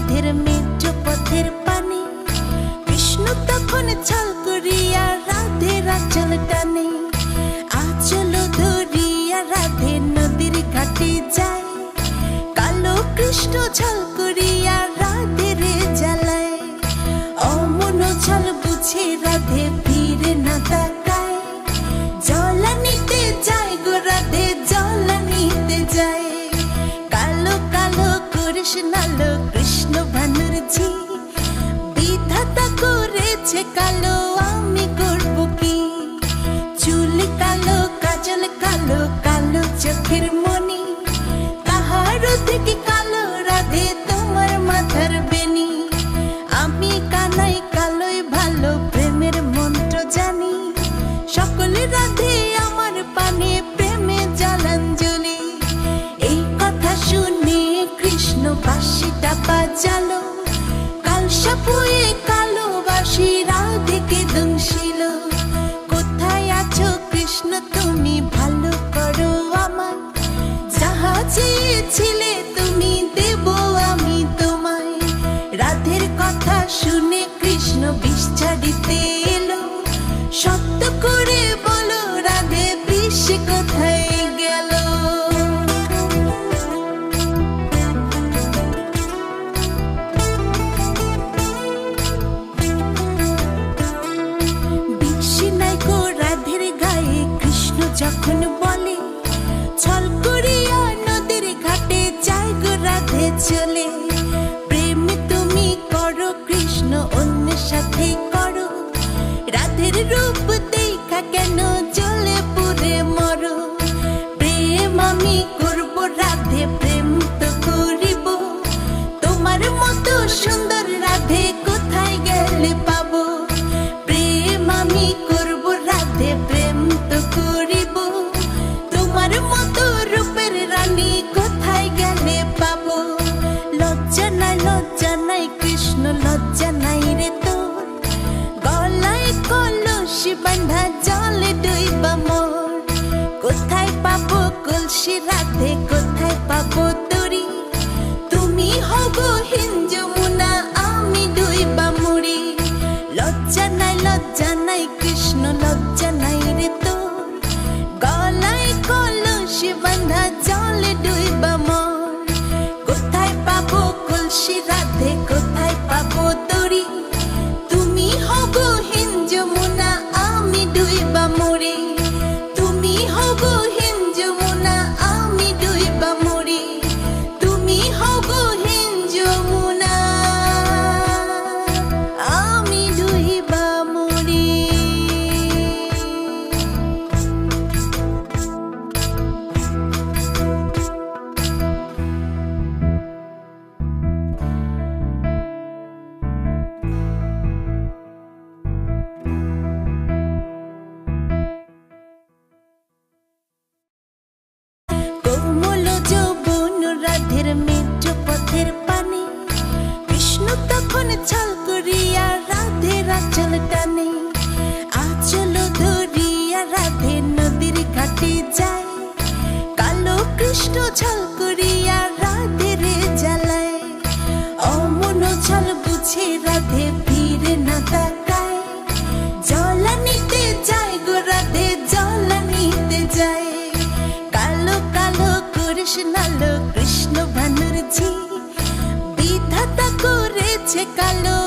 রাধের মেঠো পথের পানে, কৃষ্ণ তখন ছল করিয়া রাধের আঁচল টানে। আঁচল ধরিয়া রাধে নদীর ঘাটে যায়, কালো কৃষ্ণ ছল করিয়া রাধের জ্বালায়। অমন ছল বুঝে রাধে ফিরে না তাকায়, জলা নিতে যায় গো রাধে জলা নিতে যায়। কালো কালো কৃষ্ণালো কৃষ্ণ ভানুর ঝি, বিধাতা করেছে কালো আমি করব কি। চুল কালো কাজল কালো কালো চোখের মনি, কাহারো থেকে কালো রাধে তোমার মাথার বেনি। আমি কানাই কালোই ভালো প্রেমের মন্ত্র জানি, সকল রাধে আমার পানে প্রেমে জলাঞ্জলি। এই কথা শুনে কৃষ্ণ বাঁশিটা বাজালো, কালসা পুয়ে কালো বাঁশি রাধেকে দংশিল। কোথায় আছো কৃষ্ণ তুমি ভালো করো আমায়, যাহা চেয়েছিলে তুমি দেব আমি তোমায়। রাধের কথা শুনে কৃষ্ণ বিষ ছাড়িতে এলো, সত্য করে বলো রাধে বিষ কোথায় গেল। বিষ নাই গো রাধের গায়ে কৃষ্ণ যখন বলে, ছল করিয়া নদীর ঘাটে যায় গো রাধে চলে। প্রেম তুমি করো কৃষ্ণ অন্য সাথে করো, রাধের রূপ দেখা কেন জ্বলে পুড়ে মরো। প্রেম আমি করব রাধে প্রেম তো করিব, তোমার মতো সুন্দর রাধে কোথায় গেলে পাবো। প্রেম আমি করব রাধে প্রেম তো করিব, তোমার মতো রূপের রানী কোথায় গেলে পাবো। লজ্জা নাই কৃষ্ণ লজ্জা নাই রে তোর, গলায় কলসি বাঁধা জলে ডুইবা মোর। কোথায় পাবো কলসি রাধে কোথায় পাবো তরি, তুমি হবো হিন যমুনা আমি ডুইবা মরি। লজ্জা নাই কৃষ্ণ লজ্জা নাই রে তোর, গলায় কলসি বাঁধা জলে ডুইবা মোর। কোথায় পাবো কলসি রাধে কোথায় পাবো তরি, তুমি হবো হিন যমুনা আমি ডুইবা মরি। তুমি হবো হিন যমুনা আমি ডুইবা মরি, তুমি হবো হিন যমুনা আমি ডুইবা মরি। কোমল যৌবন রাধের মেঠো পথের পানে, কৃষ্ণ তখন ছল করিয়া রাধের আঁচল টানে। আঁচল ধরিয়া রাধে নদীর ঘাটে যায়, কালো কৃষ্ণ ছল করিয়া রাধের জ্বালায়। অমন ছল বুঝে রাধে ফিরে না তাকায়, জলা নিতে যায় গো রাধে জলা নিতে যায়। কালো কালো কৃষ্ণালো কৃষ্ণ ভানুর ঝি, বিধাতা করেছে কালো